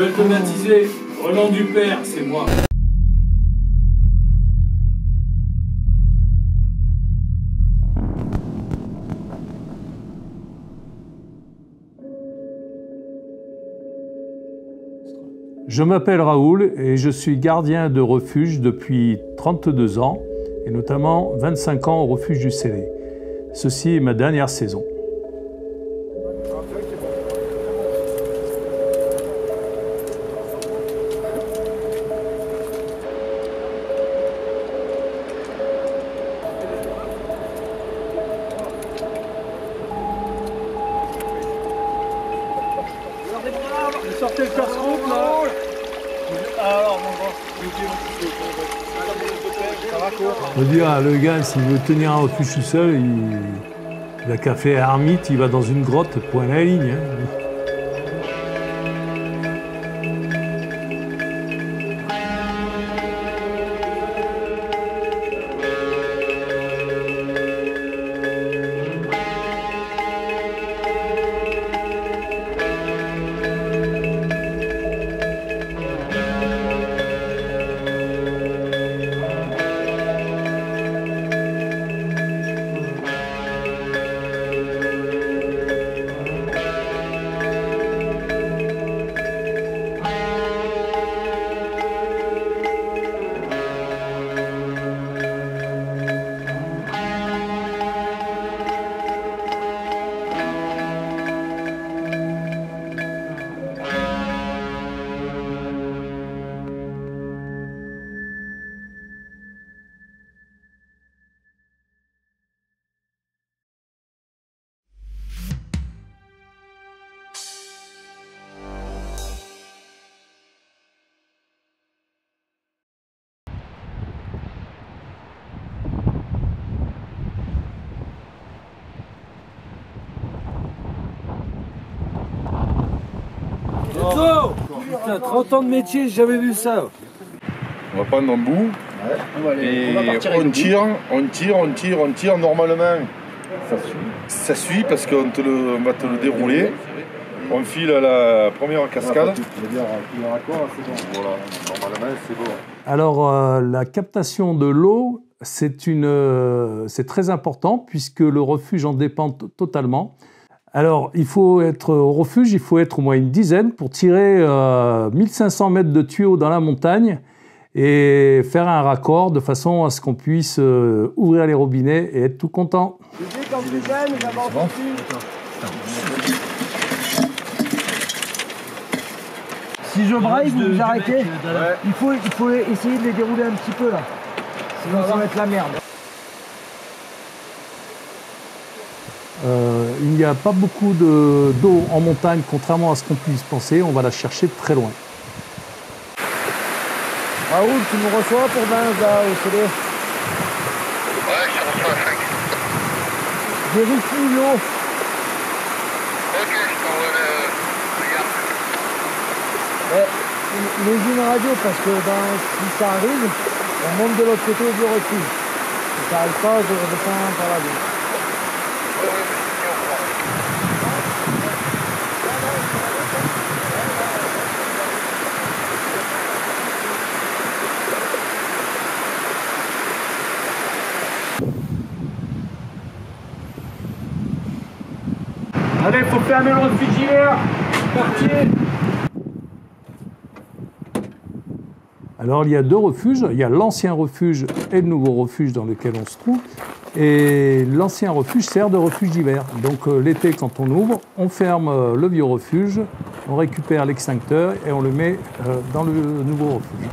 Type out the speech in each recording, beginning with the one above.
vais te baptiser au nom du Père, c'est moi. Je m'appelle Raoul et je suis gardien de refuge depuis 32 ans et notamment 25 ans au refuge du Célé. Ceci est ma dernière saison. Sortez le casse-route là. Alors mon grand, ça va quoi? Je veux dire, le gars, s'il veut tenir un refuge tout seul, il a qu'à faire ermite, il va dans une grotte, point à la ligne. Hein. Putain, 30 ans de métier, j'ai jamais vu ça. On va prendre un bout et on tire. Normalement, ça suit parce qu'on va te le dérouler. On file à la première cascade. Voilà, normalement c'est bon. Alors, la captation de l'eau, c'est très important puisque le refuge en dépend totalement. Alors, il faut être au refuge, il faut être au moins une dizaine pour tirer 1500 mètres de tuyaux dans la montagne et faire un raccord de façon à ce qu'on puisse ouvrir les robinets et être tout content. Si je braille, vous vous arrêtez. Ouais. Il faut essayer de les dérouler un petit peu là. Sinon ça va être la merde. Il n'y a pas beaucoup d'eau en montagne, contrairement à ce qu'on puisse penser. On va la chercher de très loin. Raoul, tu me reçois pour 20 là, au Célé? Ouais, je te reçois 5. Vérifie l'eau. Ok, je t'envoie le gars. Les une radio parce que si ça arrive, on monte de l'autre côté du refuge. Si ça n'arrive pas, je redescends par la ville. Allez, faut fermer le refuge hiver. Quartier. Alors, il y a deux refuges. Il y a l'ancien refuge et le nouveau refuge dans lequel on se trouve. Et l'ancien refuge sert de refuge d'hiver. Donc, l'été, quand on ouvre, on ferme le vieux refuge, on récupère l'extincteur et on le met dans le nouveau refuge.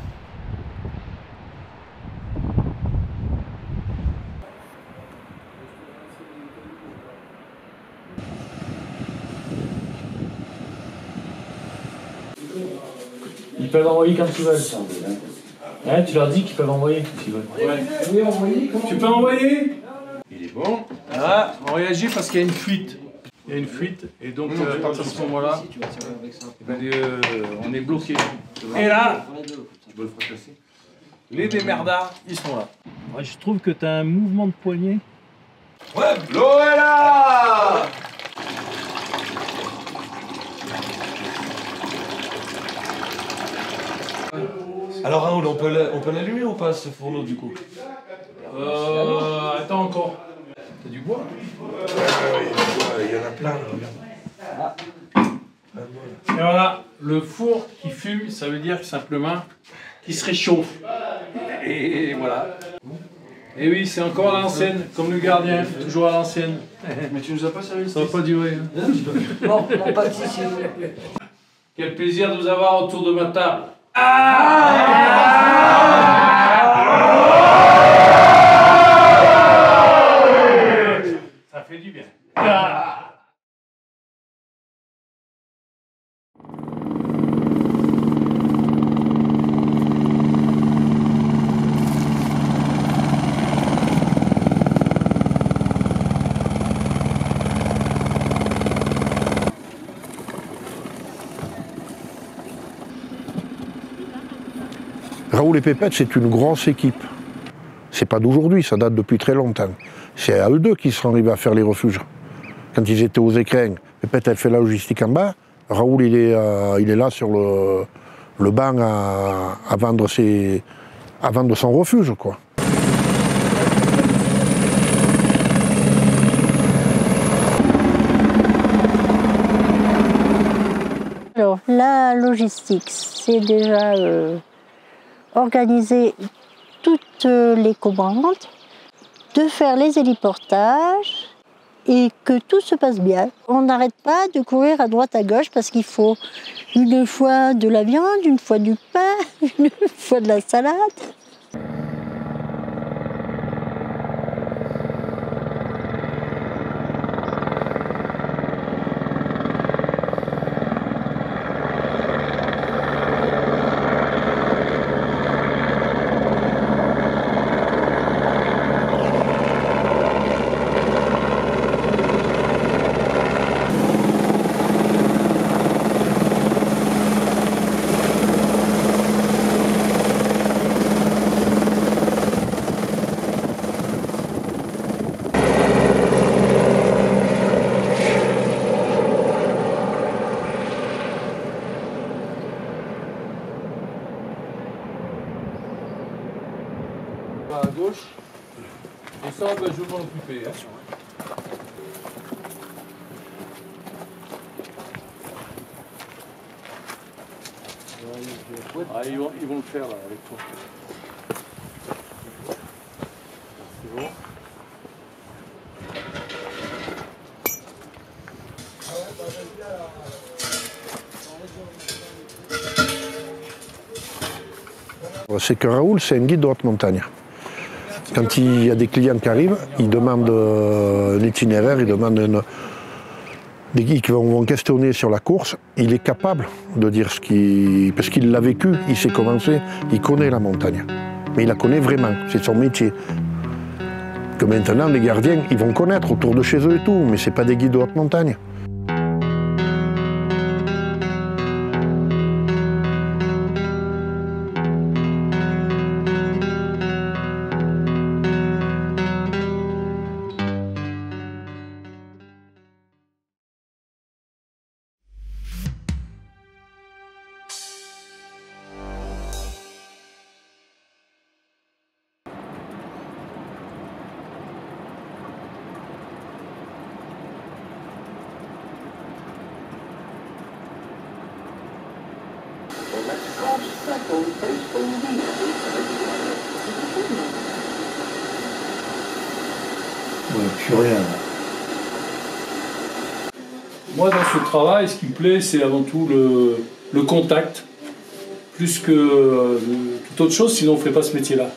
Ils peuvent envoyer quand ils veulent. Ouais, tu leur dis qu'ils peuvent envoyer s'ils veulent. Ouais. Tu peux envoyer? Il est bon. Ah, on réagit parce qu'il y a une fuite. Il y a une fuite et donc à partir de ce moment-là, on est bloqué. Et là, les démerdards, ils sont là. Ouais, je trouve que tu as un mouvement de poignet. Ouais, l'eau est là! Alors Raoul, on peut l'allumer ou pas ce fourneau du coup? Attends encore. T'as du bois? Il y en a plein là, regarde. Et voilà, le four qui fume, ça veut dire simplement qu'il se réchauffe. Et voilà. Et oui, c'est encore à l'ancienne, comme le gardien, toujours à l'ancienne. Mais tu nous as pas servi Ça va pas durer. Hein. Bon, mon pâtissier. Quel plaisir de vous avoir autour de ma table. Ça fait du bien. Raoul et Pépette, c'est une grosse équipe. C'est pas d'aujourd'hui, ça date depuis très longtemps. C'est à eux deux qu'ils sont arrivés à faire les refuges. Quand ils étaient aux écrins, Pépette, elle fait la logistique en bas. Raoul, il est là sur le banc à vendre son refuge, quoi. Alors, la logistique, c'est déjà organiser toutes les commandes, de faire les héliportages et que tout se passe bien. On n'arrête pas de courir à droite à gauche parce qu'il faut une fois de la viande, une fois du pain, une fois de la salade. À gauche. Et ça, ben, je vais m'en occuper. Hein. Ah, ils vont le faire là avec toi. C'est bon. C'est que Raoul, c'est un guide de haute montagne. Quand il y a des clients qui arrivent, ils demandent un itinéraire, ils demandent des guides qui vont questionner sur la course. Il est capable de dire ce qu'il... Parce qu'il l'a vécu, il sait comment c'est, il connaît la montagne. Mais il la connaît vraiment, c'est son métier. Que maintenant, les gardiens, ils vont connaître autour de chez eux et tout, mais ce n'est pas des guides de haute montagne. Ouais, plus rien. Moi, dans ce travail, ce qui me plaît, c'est avant tout le contact, plus que toute autre chose, sinon on ne ferait pas ce métier-là.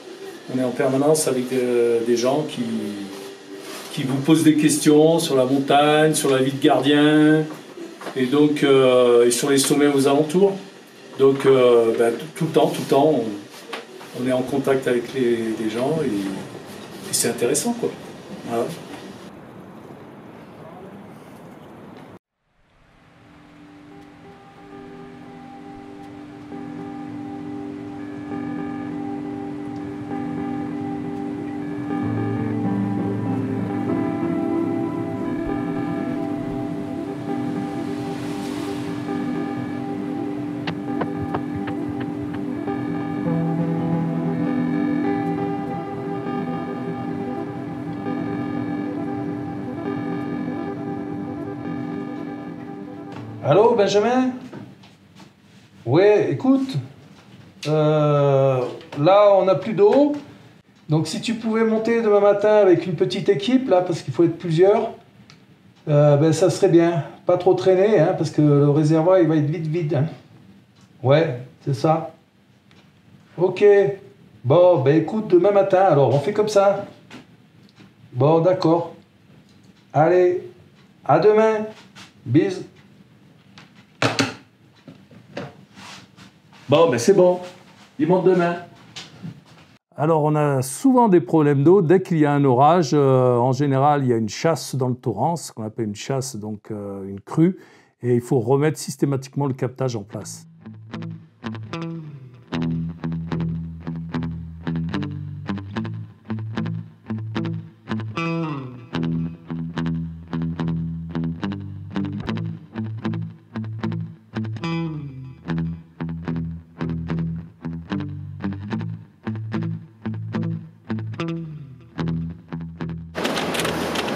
On est en permanence avec des gens qui vous posent des questions sur la montagne, sur la vie de gardien, et donc et sur les sommets aux alentours. Donc tout le temps, on est en contact avec les gens et c'est intéressant, quoi. Voilà. Allô, Benjamin? Ouais, écoute, là, on n'a plus d'eau. Donc, si tu pouvais monter demain matin avec une petite équipe, là, parce qu'il faut être plusieurs, ben, ça serait bien. Pas trop traîner, hein, parce que le réservoir, il va être vite vide. Hein. Ouais, c'est ça. Ok. Bon, ben écoute, demain matin, alors, on fait comme ça. Bon, d'accord. Allez, à demain. Bisous. Bon, ben c'est bon. Il monte demain. Alors, on a souvent des problèmes d'eau. Dès qu'il y a un orage, en général, il y a une chasse dans le torrent, ce qu'on appelle une chasse, donc une crue. Et il faut remettre systématiquement le captage en place.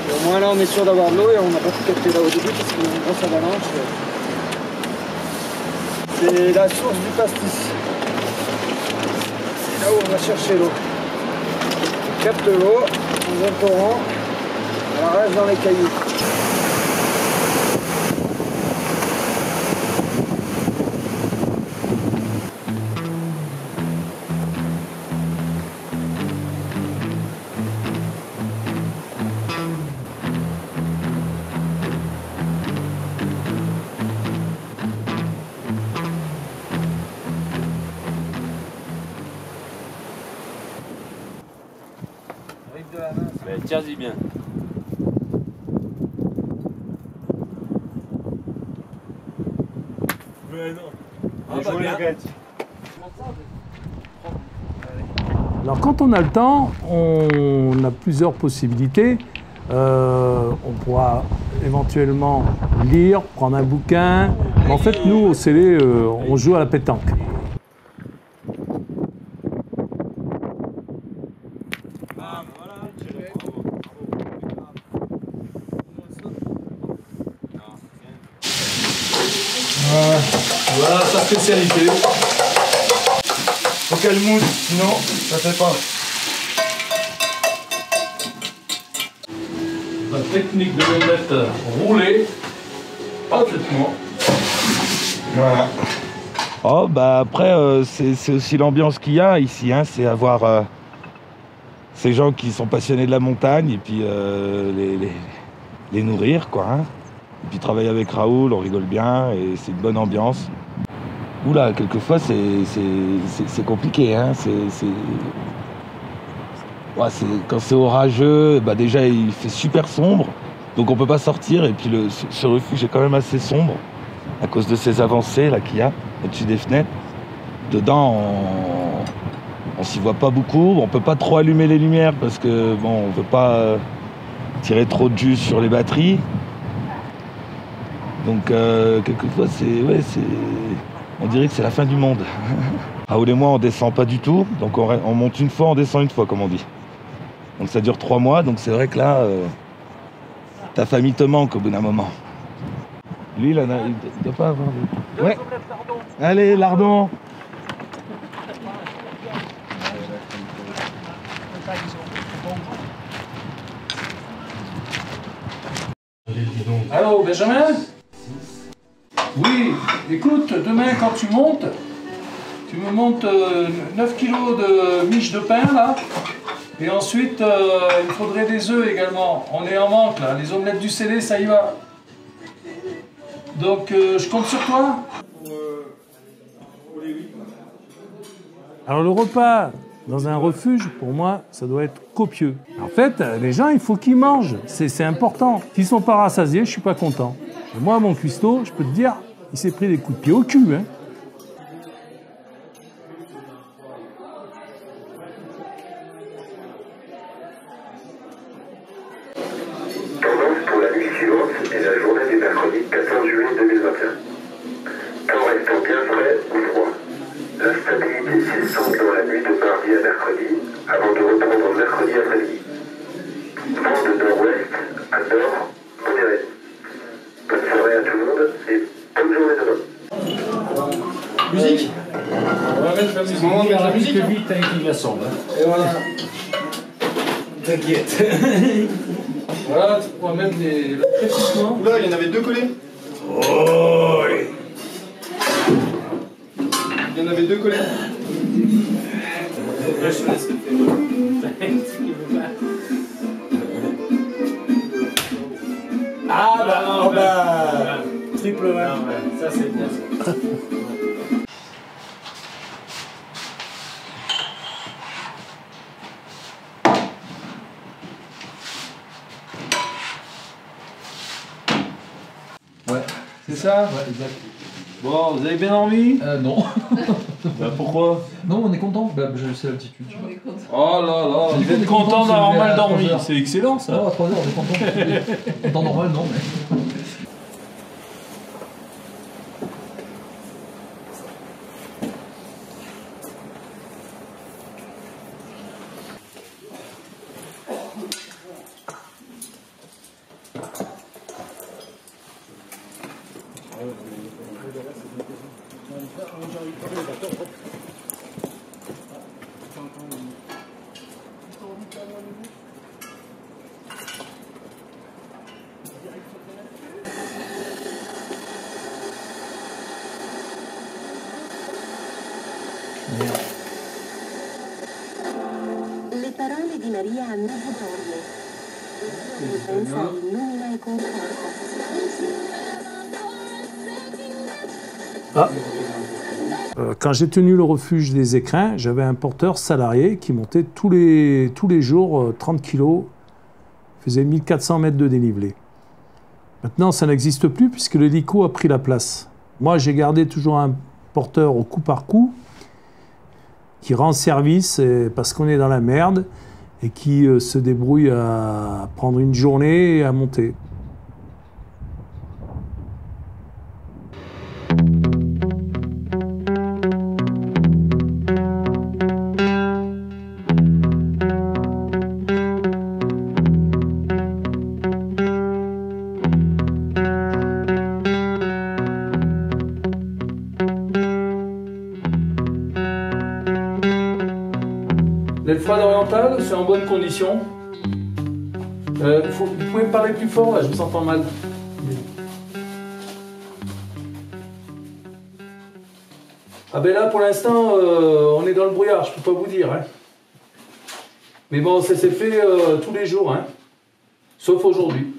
Au moins là on est sûr d'avoir de l'eau et on n'a pas tout capté là au début parce qu'il y a une grosse avalanche. C'est la source du pastis. C'est là où on va chercher l'eau. On capte l'eau dans un torrent, elle reste dans les cailloux. Mais tiens-y bien. Mais non. Ah bah bien. Alors quand on a le temps, on a plusieurs possibilités. On pourra éventuellement lire, prendre un bouquin. Mais en fait, nous, au Célé, on joue à la pétanque. Voilà sa spécialité. Faut qu'elle mousse, sinon ça fait pas. La technique de le mettre roulé parfaitement. Voilà. Oh bah après c'est aussi l'ambiance qu'il y a ici, hein, c'est avoir ces gens qui sont passionnés de la montagne et puis les nourrir quoi. Hein. Et puis travailler avec Raoul, on rigole bien et c'est une bonne ambiance. Oula, quelquefois c'est compliqué, hein. Ouais, quand c'est orageux, bah déjà il fait super sombre, donc on peut pas sortir et puis ce refuge est quand même assez sombre à cause de ces avancées là qu'il y a au-dessus des fenêtres. Dedans on s'y voit pas beaucoup, on peut pas trop allumer les lumières parce que bon on veut pas tirer trop de jus sur les batteries. Donc quelquefois on dirait que c'est la fin du monde. Raoul et moi on descend pas du tout, donc on monte une fois, on descend une fois comme on dit. Donc ça dure 3 mois, donc c'est vrai que là ta famille te manque au bout d'un moment. Lui il doit pas avoir de... Ouais. Allez lardon. Allô, Benjamin? Oui, écoute, demain quand tu montes, tu me montes 9 kilos de miche de pain là, et ensuite il me faudrait des œufs également. On est en manque là, les omelettes du Célé, ça y va. Donc je compte sur toi. Alors le repas dans un refuge, pour moi, ça doit être copieux. En fait, les gens, il faut qu'ils mangent, c'est important. S'ils ne sont pas rassasiés, je ne suis pas content. Et moi, mon cuistot, je peux te dire, il s'est pris des coups de pied au cul. Hein. Tendance pour la nuit suivante et la journée du mercredi 14 juillet 2021. Temps restant bien frais ou froid. L'instabilité s'estompe dans la nuit de mardi à mercredi, avant de reprendre mercredi après-midi. Vent de nord-ouest à nord modéré. Bonne soirée à tout le monde et musique. On va mettre la musique vite avec les glaçons. Et voilà. T'inquiète. Voilà, tu pourras mettre les crépissements. Oula, il y en avait 2 collés. Oh oui. Il y en avait 2 collés. Je te laisse le faire. Ah bah non, bah triple ouais. Ça c'est bien ça. Ouais, c'est ça? Ouais, exact. Bon, vous avez bien envie? Non. Bah pourquoi? Non, on est content. Bah, je sais l'altitude. Oh là là, Vous êtes content d'avoir mal dormi, c'est excellent ça. Non, à 3 heures, on est content. En temps normal, non, mais. Le parole di Maria hanno Vittorio. Pensa illumina e conforta. Ah. Quand j'ai tenu le refuge des Écrins, j'avais un porteur salarié qui montait tous les jours 30 kilos, faisait 1400 mètres de dénivelé. Maintenant, ça n'existe plus puisque l'hélico a pris la place. Moi, j'ai gardé toujours un porteur au coup par coup qui rend service parce qu'on est dans la merde et qui se débrouille à prendre une journée et à monter. L'Elfrade orientale, c'est en bonne condition. Vous pouvez me parler plus fort là, je vous entends mal. Ah ben là pour l'instant on est dans le brouillard, je peux pas vous dire. Hein. Mais bon, ça s'est fait tous les jours, hein. Sauf aujourd'hui.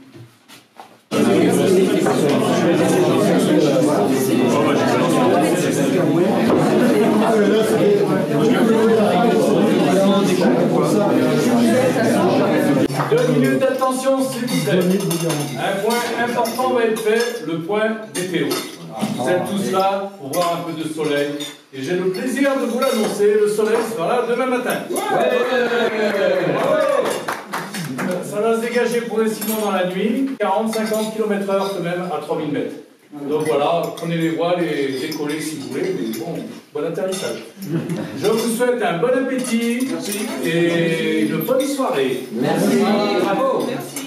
Deux minutes d'attention, s'il vous plaît. Un point important va être fait, le point météo. Vous êtes tous là pour voir un peu de soleil. Et j'ai le plaisir de vous l'annoncer, le soleil sera là demain matin. Ça va se dégager progressivement dans la nuit, 40-50 km/h quand même à 3000 mètres. Donc voilà, prenez les voiles et décollez si vous voulez, mais bon atterrissage. Je vous souhaite un bon appétit. Merci. Et une bonne soirée. Merci. Bravo. Merci.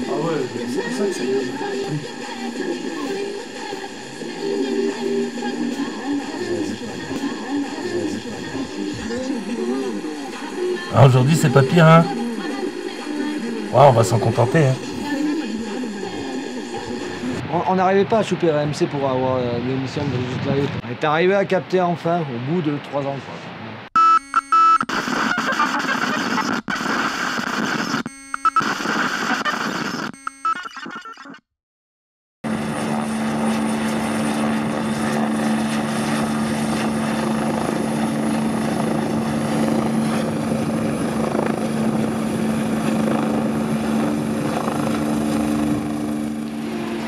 Ah ouais, c'est pour ça que c'est... Ah, aujourd'hui, c'est pas pire, hein. Ouais, on va s'en contenter, hein. On n'arrivait pas à choper RMC pour avoir l'émission de Juste Live. On est arrivé à capter enfin, au bout de 3 ans, quoi.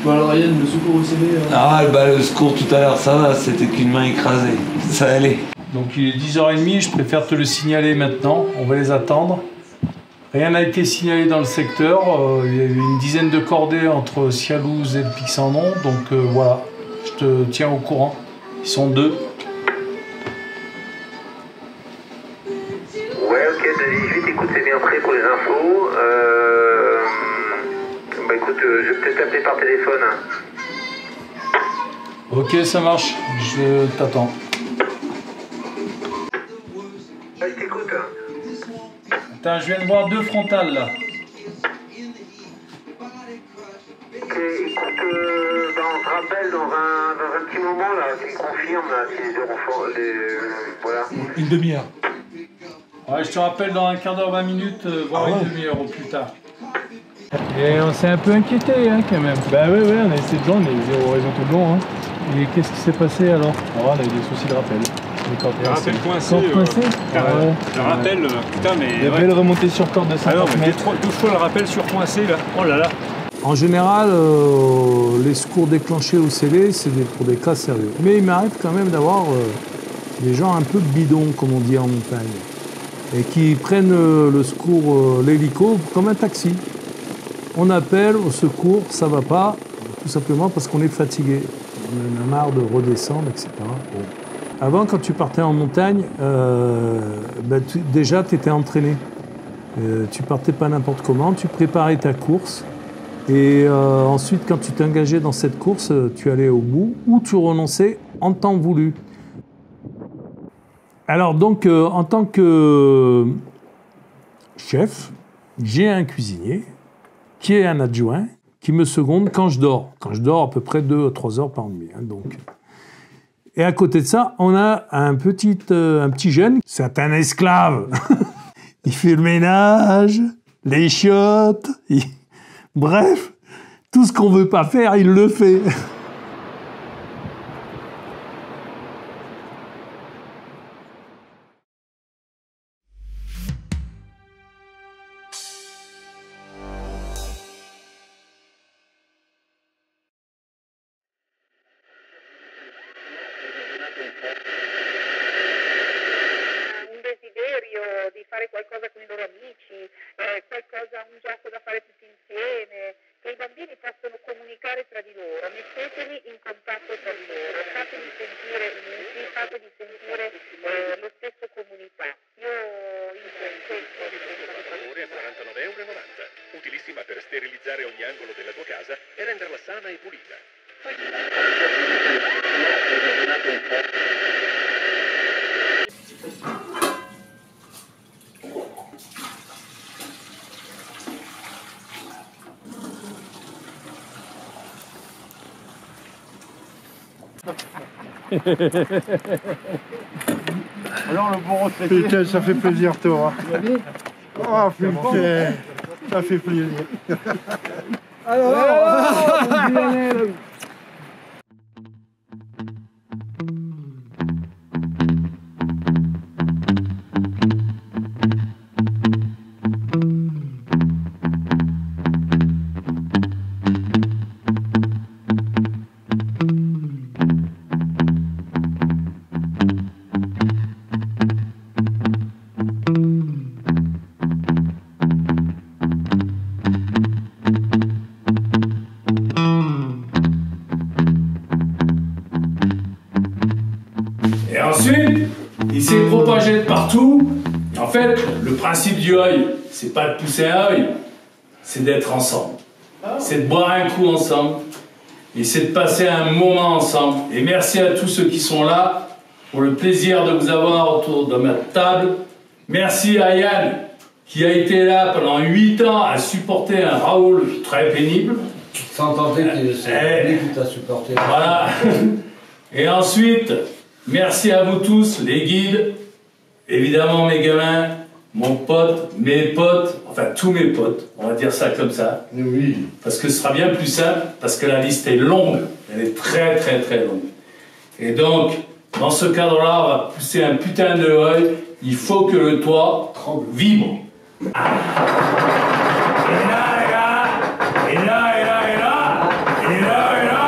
Bon alors Yann, le secours au CV... Ah bah le secours tout à l'heure, ça va, c'était qu'une main écrasée. Ça allait. Donc il est 10h30, je préfère te le signaler maintenant. On va les attendre. Rien n'a été signalé dans le secteur. Il y a eu une dizaine de cordées entre Cialouse et le Pic-Sans-Nom. Donc voilà, je te tiens au courant. Ils sont 2. je vais peut-être t'appeler par téléphone. Ok, ça marche, je t'attends. Ouais, je t'écoute. Attends, je viens de voir 2 frontales là. Ok, écoute, on se rappelle dans un petit moment là, tu me confirmes là, si les heures voilà. Une demi-heure. Ouais, je te rappelle dans un quart d'heure, 20 minutes, voire une demi-heure au plus tard. Et on s'est un peu inquiété hein, quand même. Bah ouais, on a essayé de joindre, mais zéro raison tout le long. Hein. Et qu'est-ce qui s'est passé alors? On a eu des soucis de rappel. Le rappel coincé. Le rappel, putain, mais. Il y avait le remonté sur corde de 50 mètres. 2 fois le rappel sur coincé là. Oh là là. En général, les secours déclenchés ou scellés, c'est pour des cas sérieux. Mais il m'arrive quand même d'avoir des gens un peu bidons, comme on dit en montagne, et qui prennent le secours, l'hélico, comme un taxi. On appelle au secours, ça va pas, tout simplement parce qu'on est fatigué. On en a marre de redescendre, etc. Bon. Avant, quand tu partais en montagne, déjà, tu étais entraîné. Tu partais pas n'importe comment, tu préparais ta course. Et ensuite, quand tu t'engageais dans cette course, tu allais au bout ou tu renonçais en temps voulu. Alors donc, en tant que chef, j'ai un cuisinier qui est un adjoint qui me seconde quand je dors. Quand je dors à peu près 2 à 3 heures par nuit. Hein, donc. Et à côté de ça, on a un petit jeune, c'est un esclave. Il fait le ménage, les chiottes, bref, tout ce qu'on veut pas faire, il le fait. Un desiderio di fare qualcosa con i loro amici, un gioco da fare tutti insieme, che i bambini possono comunicare tra di loro, metteteli in contatto tra di loro, fateli sentire uniti, fateli sentire lo stesso comunità. Io in questo... Valore a 49,90 €, utilissima per sterilizzare ogni angolo della tua casa e renderla sana e pulita. Alors le bon retraité. Putain, ça fait plaisir toi. Oh putain, ça fait plaisir. Alors, Et ensuite, il s'est propagé de partout. Et en fait, le principe du œil, c'est pas de pousser un œil, c'est d'être ensemble. C'est de boire un coup ensemble. Et c'est de passer un moment ensemble. Et merci à tous ceux qui sont là pour le plaisir de vous avoir autour de ma table. Merci à Yann qui a été là pendant 8 ans à supporter un Raoul très pénible. Sans tenter que c'est lui qui t'a supporté. Voilà. Et ensuite, merci à vous tous, les guides, évidemment mes gamins, mon pote, mes potes, enfin tous mes potes, on va dire ça comme ça. Oui. Parce que ce sera bien plus simple, parce que la liste est longue, elle est très très très longue. Et donc, dans ce cadre-là, on va pousser un putain de œil, il faut que le toit vibre. Ah. Et là, les gars, et là, et là, et là, et là, et là.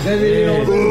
Réveillez-vous.